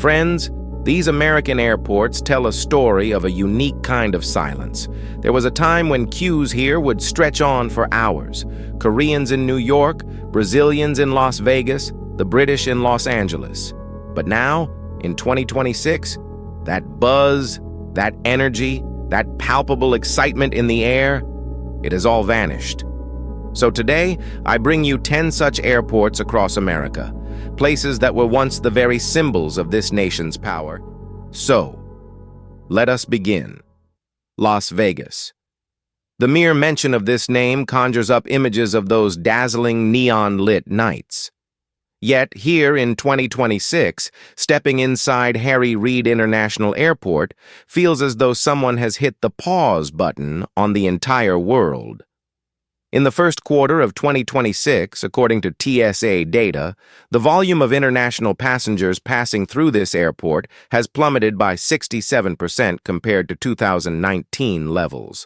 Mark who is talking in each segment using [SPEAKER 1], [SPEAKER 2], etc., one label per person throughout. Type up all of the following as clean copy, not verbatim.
[SPEAKER 1] Friends, these American airports tell a story of a unique kind of silence. There was a time when queues here would stretch on for hours. Koreans in New York, Brazilians in Las Vegas, the British in Los Angeles. But now, in 2026, that buzz, that energy, that palpable excitement in the air, it has all vanished. So today, I bring you 10 such airports across America, places that were once the very symbols of this nation's power. So, let us begin. Las Vegas. The mere mention of this name conjures up images of those dazzling neon-lit nights. Yet, here in 2026, stepping inside Reid International Airport feels as though someone has hit the pause button on the entire world. In the first quarter of 2026, according to TSA data, the volume of international passengers passing through this airport has plummeted by 67% compared to 2019 levels.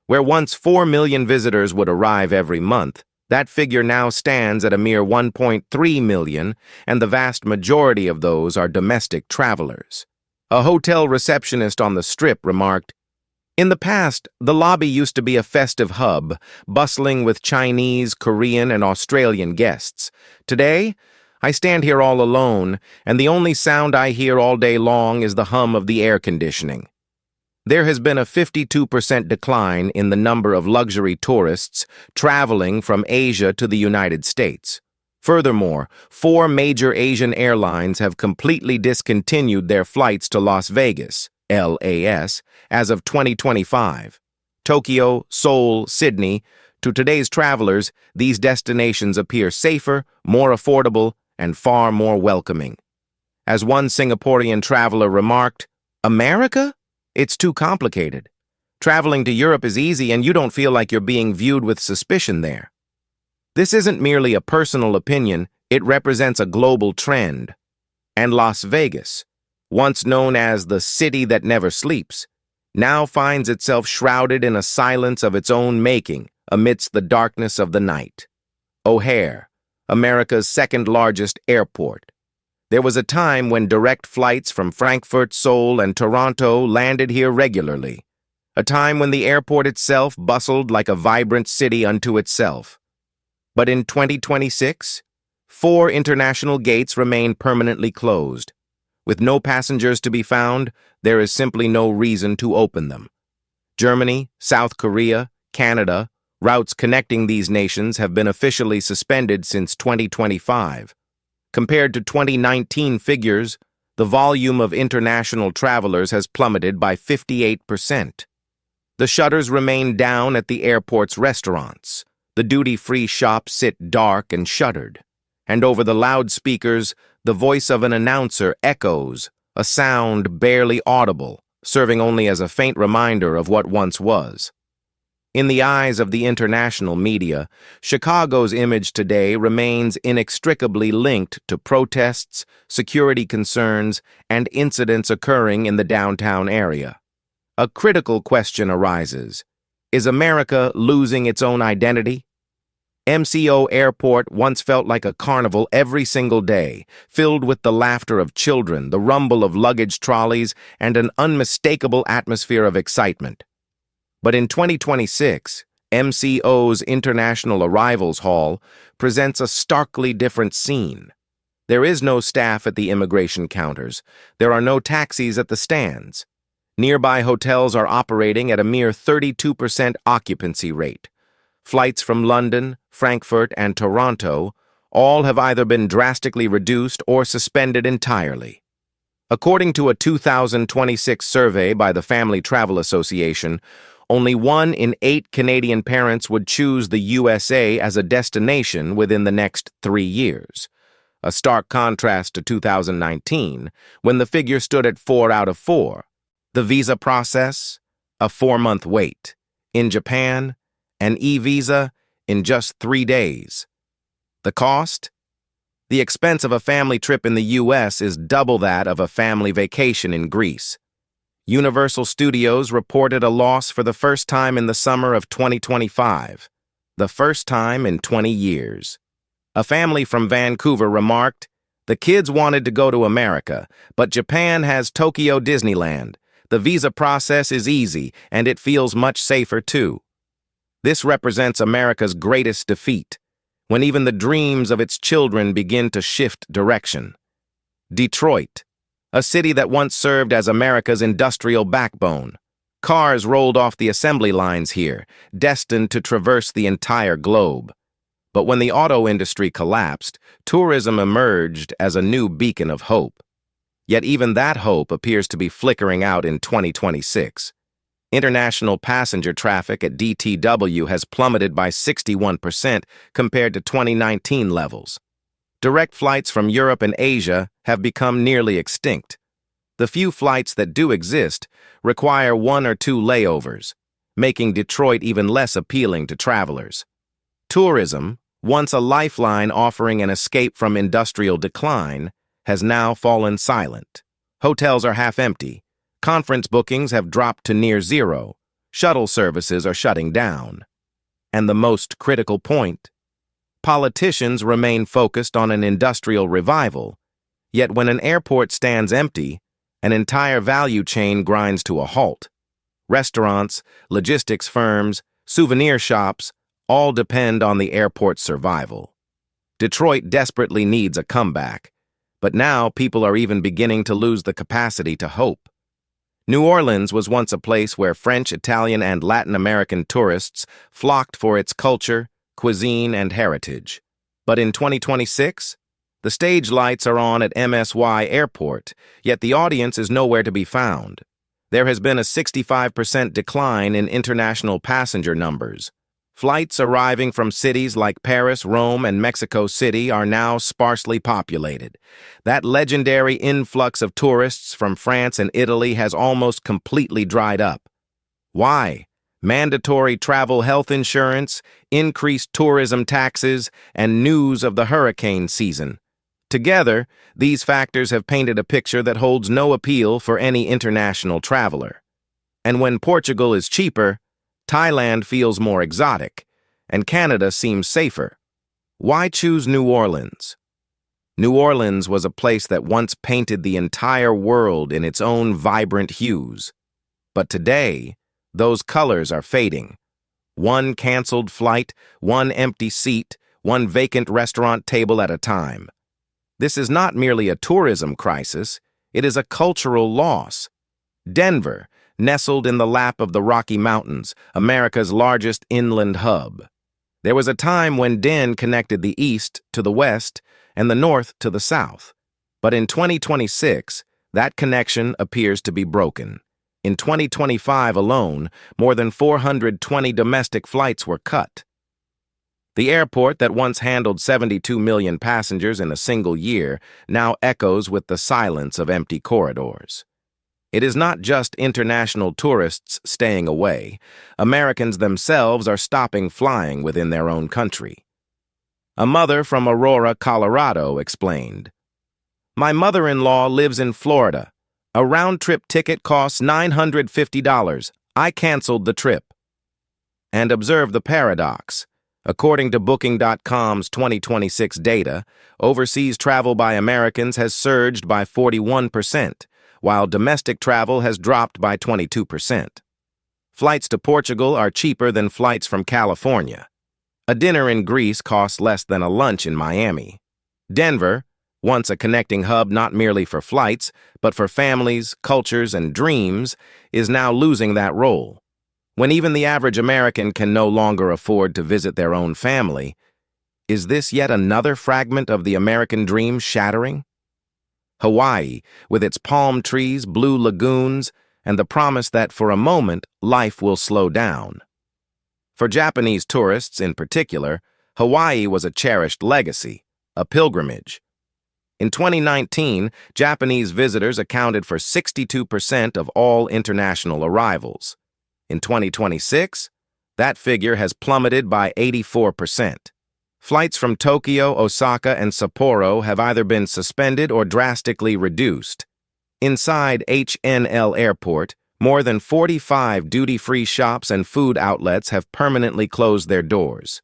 [SPEAKER 1] Where once 4 million visitors would arrive every month, that figure now stands at a mere 1.3 million, and the vast majority of those are domestic travelers. A hotel receptionist on the Strip remarked, "In the past, the lobby used to be a festive hub, bustling with Chinese, Korean, and Australian guests. Today, I stand here all alone, and the only sound I hear all day long is the hum of the air conditioning." There has been a 52% decline in the number of luxury tourists traveling from Asia to the United States. Furthermore, 4 major Asian airlines have completely discontinued their flights to Las Vegas, LAS, as of 2025. Tokyo, Seoul, Sydney. To today's travelers, these destinations appear safer, more affordable, and far more welcoming. As one Singaporean traveler remarked, "America? It's too complicated. Traveling to Europe is easy and you don't feel like you're being viewed with suspicion there." This isn't merely a personal opinion, it represents a global trend. And Las Vegas, once known as the city that never sleeps, now finds itself shrouded in a silence of its own making amidst the darkness of the night. O'Hare, America's second-largest airport. There was a time when direct flights from Frankfurt, Seoul, and Toronto landed here regularly. A time when the airport itself bustled like a vibrant city unto itself. But in 2026, 4 international gates remain permanently closed. With no passengers to be found, there is simply no reason to open them. Germany, South Korea, Canada, routes connecting these nations have been officially suspended since 2025. Compared to 2019 figures, the volume of international travelers has plummeted by 58%. The shutters remain down at the airport's restaurants. The duty-free shops sit dark and shuttered. And over the loudspeakers, the voice of an announcer echoes, a sound barely audible, serving only as a faint reminder of what once was. In the eyes of the international media, Chicago's image today remains inextricably linked to protests, security concerns, and incidents occurring in the downtown area. A critical question arises. Is America losing its own identity? MCO Airport once felt like a carnival every single day, filled with the laughter of children, the rumble of luggage trolleys, and an unmistakable atmosphere of excitement. But in 2026, MCO's International Arrivals Hall presents a starkly different scene. There is no staff at the immigration counters. There are no taxis at the stands. Nearby hotels are operating at a mere 32% occupancy rate. Flights from London, Frankfurt, and Toronto all have either been drastically reduced or suspended entirely. According to a 2026 survey by the Family Travel Association, only 1 in 8 Canadian parents would choose the USA as a destination within the next 3 years. A stark contrast to 2019, when the figure stood at 4 out of 4. The visa process, a 4-month wait. In Japan, an e-visa in just 3 days. The cost? The expense of a family trip in the U.S. is double that of a family vacation in Greece. Universal Studios reported a loss for the first time in the summer of 2025, the first time in 20 years. A family from Vancouver remarked, The kids wanted to go to America, but Japan has Tokyo Disneyland. The visa process is easy, and it feels much safer too. This represents America's greatest defeat, when even the dreams of its children begin to shift direction. Detroit, a city that once served as America's industrial backbone. Cars rolled off the assembly lines here, destined to traverse the entire globe. But when the auto industry collapsed, tourism emerged as a new beacon of hope. Yet even that hope appears to be flickering out in 2026. International passenger traffic at DTW has plummeted by 61% compared to 2019 levels. Direct flights from Europe and Asia have become nearly extinct. The few flights that do exist require 1 or 2 layovers, making Detroit even less appealing to travelers. Tourism, once a lifeline offering an escape from industrial decline, has now fallen silent. Hotels are half empty. Conference bookings have dropped to near zero. Shuttle services are shutting down. And the most critical point, politicians remain focused on an industrial revival, yet when an airport stands empty, an entire value chain grinds to a halt. Restaurants, logistics firms, souvenir shops all depend on the airport's survival. Detroit desperately needs a comeback, but now people are even beginning to lose the capacity to hope. New Orleans was once a place where French, Italian, and Latin American tourists flocked for its culture, cuisine, and heritage. But in 2026, the stage lights are on at MSY Airport, yet the audience is nowhere to be found. There has been a 65% decline in international passenger numbers. Flights arriving from cities like Paris, Rome, and Mexico City are now sparsely populated. That legendary influx of tourists from France and Italy has almost completely dried up. Why? Mandatory travel health insurance, increased tourism taxes, and news of the hurricane season. Together, these factors have painted a picture that holds no appeal for any international traveler. And when Portugal is cheaper, Thailand feels more exotic, and Canada seems safer. Why choose New Orleans? New Orleans was a place that once painted the entire world in its own vibrant hues. But today, those colors are fading. One canceled flight, one empty seat, one vacant restaurant table at a time. This is not merely a tourism crisis, it is a cultural loss. Denver, nestled in the lap of the Rocky Mountains, America's largest inland hub. There was a time when Den connected the east to the west and the north to the south. But in 2026, that connection appears to be broken. In 2025 alone, more than 420 domestic flights were cut. The airport that once handled 72 million passengers in a single year now echoes with the silence of empty corridors. It is not just international tourists staying away. Americans themselves are stopping flying within their own country. A mother from Aurora, Colorado, explained, "My mother-in-law lives in Florida. A round-trip ticket costs $950. I canceled the trip." And observe the paradox. According to Booking.com's 2026 data, overseas travel by Americans has surged by 41%, while domestic travel has dropped by 22%. Flights to Portugal are cheaper than flights from California. A dinner in Greece costs less than a lunch in Miami. Denver, once a connecting hub not merely for flights, but for families, cultures, and dreams, is now losing that role. When even the average American can no longer afford to visit their own family, is this yet another fragment of the American dream shattering? Hawaii, with its palm trees, blue lagoons, and the promise that for a moment, life will slow down. For Japanese tourists in particular, Hawaii was a cherished legacy, a pilgrimage. In 2019, Japanese visitors accounted for 62% of all international arrivals. In 2026, that figure has plummeted by 84%. Flights from Tokyo, Osaka, and Sapporo have either been suspended or drastically reduced. Inside PHL Airport, more than 45 duty-free shops and food outlets have permanently closed their doors.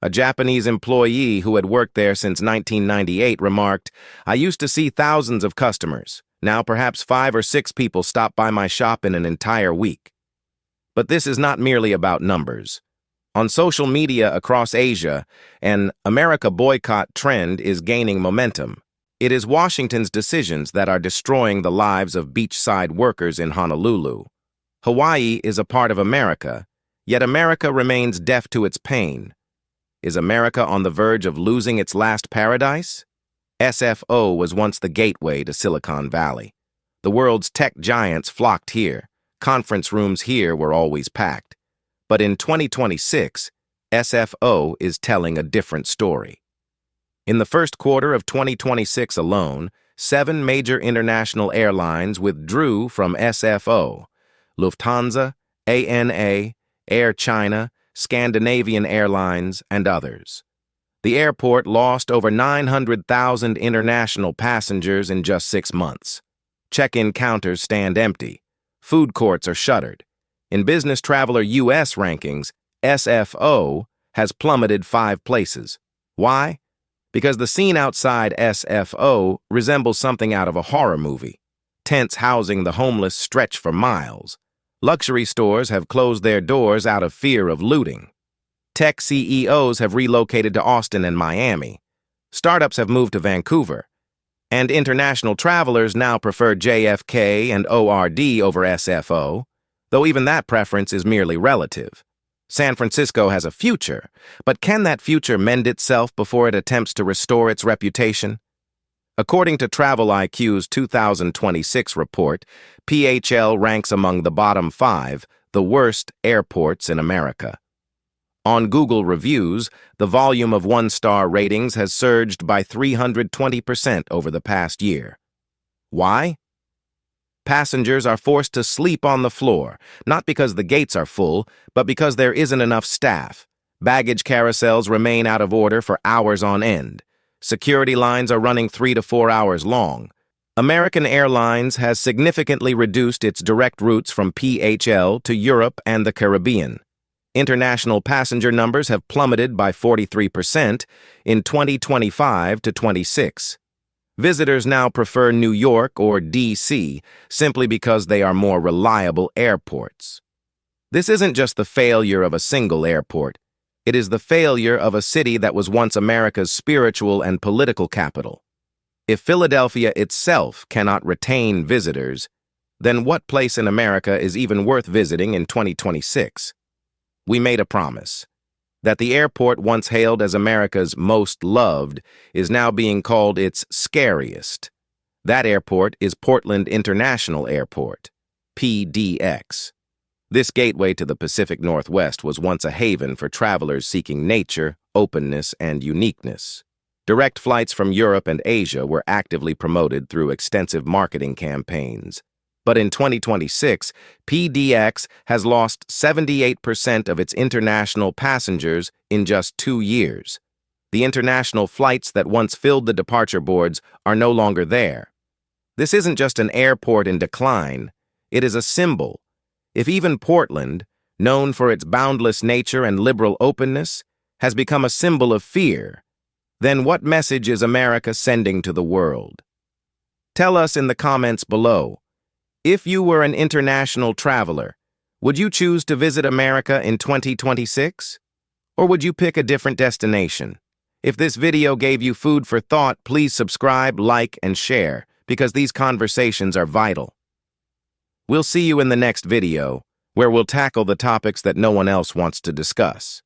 [SPEAKER 1] A Japanese employee who had worked there since 1998 remarked, "I used to see thousands of customers. Now perhaps 5 or 6 people stop by my shop in an entire week." But this is not merely about numbers. On social media across Asia, an America boycott trend is gaining momentum. It is Washington's decisions that are destroying the lives of beachside workers in Honolulu. Hawaii is a part of America, yet America remains deaf to its pain. Is America on the verge of losing its last paradise? SFO was once the gateway to Silicon Valley. The world's tech giants flocked here. Conference rooms here were always packed. But in 2026, SFO is telling a different story. In the first quarter of 2026 alone, 7 major international airlines withdrew from SFO: Lufthansa, ANA, Air China, Scandinavian Airlines, and others. The airport lost over 900,000 international passengers in just 6 months. Check-in counters stand empty. Food courts are shuttered. In Business Traveler US rankings, SFO has plummeted 5 places. Why? Because the scene outside SFO resembles something out of a horror movie. Tents housing the homeless stretch for miles. Luxury stores have closed their doors out of fear of looting. Tech CEOs have relocated to Austin and Miami. Startups have moved to Vancouver. And international travelers now prefer JFK and ORD over SFO, though even that preference is merely relative. San Francisco has a future, but can that future mend itself before it attempts to restore its reputation? According to Travel IQ's 2026 report, PHL ranks among the bottom 5, the worst airports in America. On Google reviews, the volume of 1-star ratings has surged by 320% over the past year. Why? Passengers are forced to sleep on the floor, not because the gates are full, but because there isn't enough staff. Baggage carousels remain out of order for hours on end. Security lines are running 3 to 4 hours long. American Airlines has significantly reduced its direct routes from PHL to Europe and the Caribbean. International passenger numbers have plummeted by 43% in 2025 to 26. Visitors now prefer New York or DC simply because they are more reliable airports. This isn't just the failure of a single airport. It is the failure of a city that was once America's spiritual and political capital. If Philadelphia itself cannot retain visitors, then what place in America is even worth visiting in 2026? We made a promise that the airport once hailed as America's most loved is now being called its scariest. That airport is Portland International Airport, PDX. This gateway to the Pacific Northwest was once a haven for travelers seeking nature, openness, and uniqueness. Direct flights from Europe and Asia were actively promoted through extensive marketing campaigns. But in 2026, PDX has lost 78% of its international passengers in just 2 years. The international flights that once filled the departure boards are no longer there. This isn't just an airport in decline, it is a symbol. If even Portland, known for its boundless nature and liberal openness, has become a symbol of fear, then what message is America sending to the world? Tell us in the comments below. If you were an international traveler, would you choose to visit America in 2026? Or would you pick a different destination? If this video gave you food for thought, please subscribe, like, and share, because these conversations are vital. We'll see you in the next video, where we'll tackle the topics that no one else wants to discuss.